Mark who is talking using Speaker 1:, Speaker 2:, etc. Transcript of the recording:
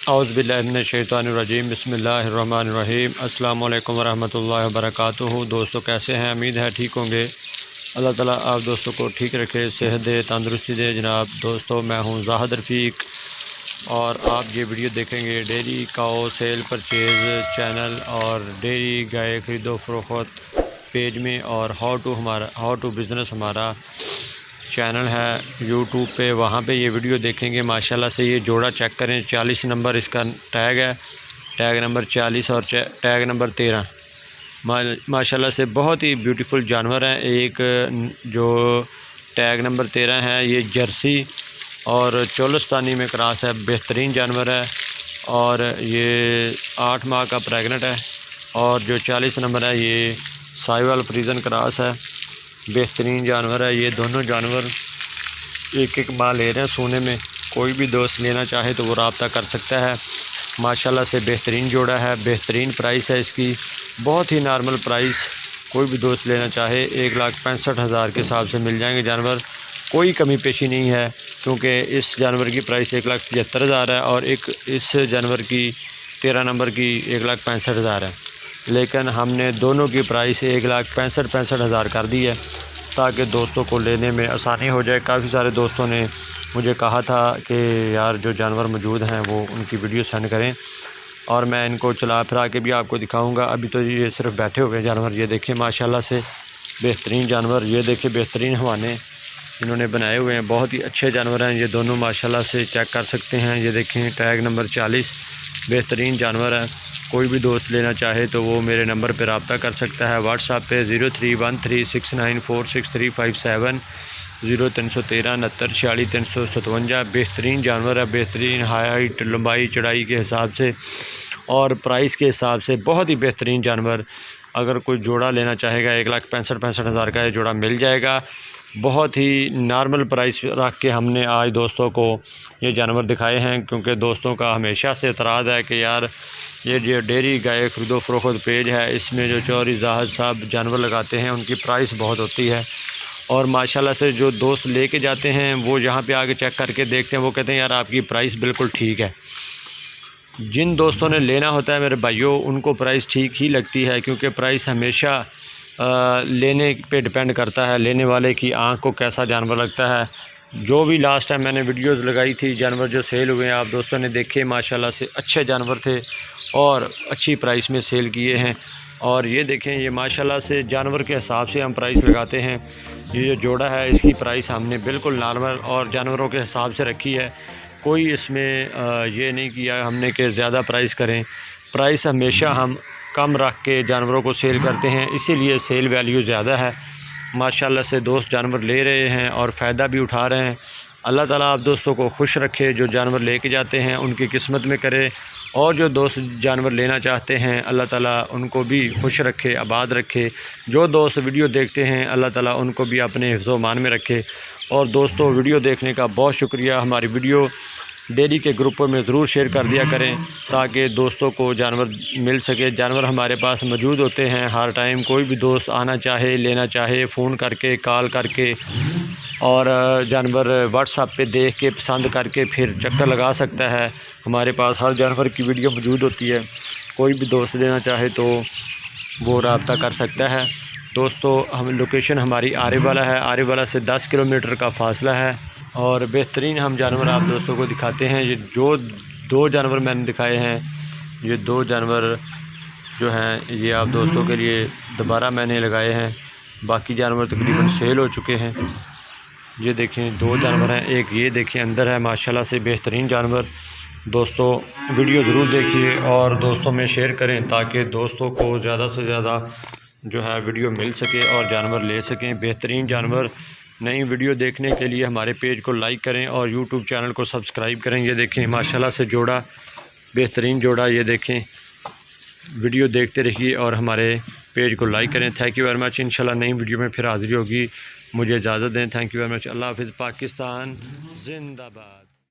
Speaker 1: औज़ुबिल्लाहि मिनश्शैतानिर्रजीम बिस्मिल्लाहिर्रहमानिर्रहीम अस्सलामु अलैकुम वरहमतुल्लाहि वबरकातुहू। दोस्तों कैसे हैं? उम्मीद है ठीक होंगे। अल्लाह ताला आप दोस्तों को ठीक रखे, सेहत दे, तंदुरुस्ती दे। जनाब दोस्तों, मैं हूं ज़ाहिद रफ़ीक और आप ये वीडियो देखेंगे डेयरी काओ सेल परचेज़ चैनल और डेयरी गाय ख़रीदो फ़रोख्त पेज में, और हाउ टू बिज़नेस हमारा चैनल है यूट्यूब पे, वहाँ पे ये वीडियो देखेंगे। माशाल्लाह से ये जोड़ा चेक करें, 40 नंबर इसका टैग है, टैग नंबर 40 और टैग नंबर 13। माशाल्लाह से बहुत ही ब्यूटीफुल जानवर हैं। एक जो टैग नंबर 13 है ये जर्सी और चोलस्तानी में क्रॉस है, बेहतरीन जानवर है और ये 8 माह का प्रेगनेंट है। और जो 40 नंबर है ये साहिवाल फ्रीजन क्रॉस है, बेहतरीन जानवर है। ये दोनों जानवर एक माह ले रहे हैं सोने में। कोई भी दोस्त लेना चाहे तो वो रब्ता कर सकता है। माशाल्लाह से बेहतरीन जोड़ा है, बेहतरीन प्राइस है इसकी, बहुत ही नॉर्मल प्राइस। कोई भी दोस्त लेना चाहे 1,65,000 के हिसाब से मिल जाएंगे जानवर। कोई कमी पेशी नहीं है, क्योंकि इस जानवर की प्राइस 1,75,000 है और एक इस जानवर की 13 नंबर की 1,65,000 है। लेकिन हमने दोनों की प्राइस 1,65,000 कर दी है ताकि दोस्तों को लेने में आसानी हो जाए। काफ़ी सारे दोस्तों ने मुझे कहा था कि यार जो जानवर मौजूद हैं वो उनकी वीडियो सेंड करें, और मैं इनको चला फिरा के भी आपको दिखाऊंगा। अभी तो ये सिर्फ बैठे हुए जानवर, ये देखें माशाल्लाह से बेहतरीन जानवर। ये देखें बेहतरीन हवाने इन्होंने बनाए हुए हैं, बहुत ही अच्छे जानवर हैं ये दोनों माशाल्लाह से, चेक कर सकते हैं। ये देखें टैग नंबर 40, बेहतरीन जानवर है। कोई भी दोस्त लेना चाहे तो वो मेरे नंबर पर रब्ता कर सकता है व्हाट्सएप पे 0313694637 0313 69 357। बेहतरीन जानवर है, बेहतरीन हाइट लंबाई चढ़ाई के हिसाब से और प्राइस के हिसाब से बहुत ही बेहतरीन जानवर। अगर कोई जोड़ा लेना चाहेगा 1,65,000 का ये जोड़ा मिल जाएगा। बहुत ही नॉर्मल प्राइस रख के हमने आज दोस्तों को ये जानवर दिखाए हैं, क्योंकि दोस्तों का हमेशा से एतराज़ है कि यार ये जो डेयरी गाय ख़रीदो फ़रोख्त पेज है इसमें जो चौधरी ज़ाहिद साहब जानवर लगाते हैं उनकी प्राइस बहुत होती है। और माशाल्लाह से जो दोस्त लेके जाते हैं वो यहाँ पे आके चेक करके देखते हैं, वो कहते हैं यार आपकी प्राइस बिल्कुल ठीक है। जिन दोस्तों ने लेना होता है मेरे भाइयों, उनको प्राइस ठीक ही लगती है, क्योंकि प्राइस हमेशा लेने पे डिपेंड करता है, लेने वाले की आंख को कैसा जानवर लगता है। जो भी लास्ट टाइम मैंने वीडियोस लगाई थी जानवर जो सेल हुए हैं आप दोस्तों ने देखे, माशाल्लाह से अच्छे जानवर थे और अच्छी प्राइस में सेल किए हैं। और ये देखें ये माशाल्लाह से जानवर के हिसाब से हम प्राइस लगाते हैं। ये जो जोड़ा है इसकी प्राइस हमने बिल्कुल नॉर्मल और जानवरों के हिसाब से रखी है। कोई इसमें ये नहीं किया हमने कि ज़्यादा प्राइस करें। प्राइस हमेशा हम कम रख के जानवरों को सेल करते हैं, इसीलिए सेल वैल्यू ज़्यादा है। माशाल्लाह से दोस्त जानवर ले रहे हैं और फ़ायदा भी उठा रहे हैं। अल्लाह ताला आप दोस्तों को खुश रखे, जो जानवर लेके जाते हैं उनकी किस्मत में करे, और जो दोस्त जानवर लेना चाहते हैं अल्लाह ताला उनको भी खुश रखे, आबाद रखे। जो दोस्त वीडियो देखते हैं अल्लाह ताला उनको भी अपने हिफ्ज़-ओ-मान में रखे। और दोस्तों वीडियो देखने का बहुत शुक्रिया। हमारी वीडियो डेयरी के ग्रुपों में ज़रूर शेयर कर दिया करें ताकि दोस्तों को जानवर मिल सके। जानवर हमारे पास मौजूद होते हैं हर टाइम। कोई भी दोस्त आना चाहे, लेना चाहे, फ़ोन करके, कॉल करके और जानवर व्हाट्सएप पे देख के पसंद करके फिर चक्कर लगा सकता है। हमारे पास हर जानवर की वीडियो मौजूद होती है। कोई भी दोस्त लेना चाहे तो वो रब्ता कर सकता है। दोस्तों हम लोकेशन हमारी आरेवाला है, आरेवाला से 10 किलोमीटर का फासला है और बेहतरीन हम जानवर आप दोस्तों को दिखाते हैं। ये जो 2 जानवर मैंने दिखाए हैं, ये 2 जानवर जो हैं ये आप दोस्तों के लिए दोबारा मैंने लगाए हैं। बाकी जानवर तकरीबन सेल हो चुके हैं। ये देखें 2 जानवर हैं, एक ये देखें अंदर है, माशाल्लाह से बेहतरीन जानवर। दोस्तों वीडियो ज़रूर देखिए और दोस्तों में शेयर करें ताकि दोस्तों को ज़्यादा से ज़्यादा जो है वीडियो मिल सके और जानवर ले सकें। बेहतरीन जानवर। नई वीडियो देखने के लिए हमारे पेज को लाइक करें और यूट्यूब चैनल को सब्सक्राइब करें। ये देखें माशाल्लाह से जोड़ा, बेहतरीन जोड़ा। ये देखें, वीडियो देखते रहिए और हमारे पेज को लाइक करें। Thank you very much. इंशाल्लाह नई वीडियो में फिर हाज़िर होगी। मुझे इजाज़त दें। Thank you very much. Allah हाफ़िज़। पाकिस्तान जिंदाबाद।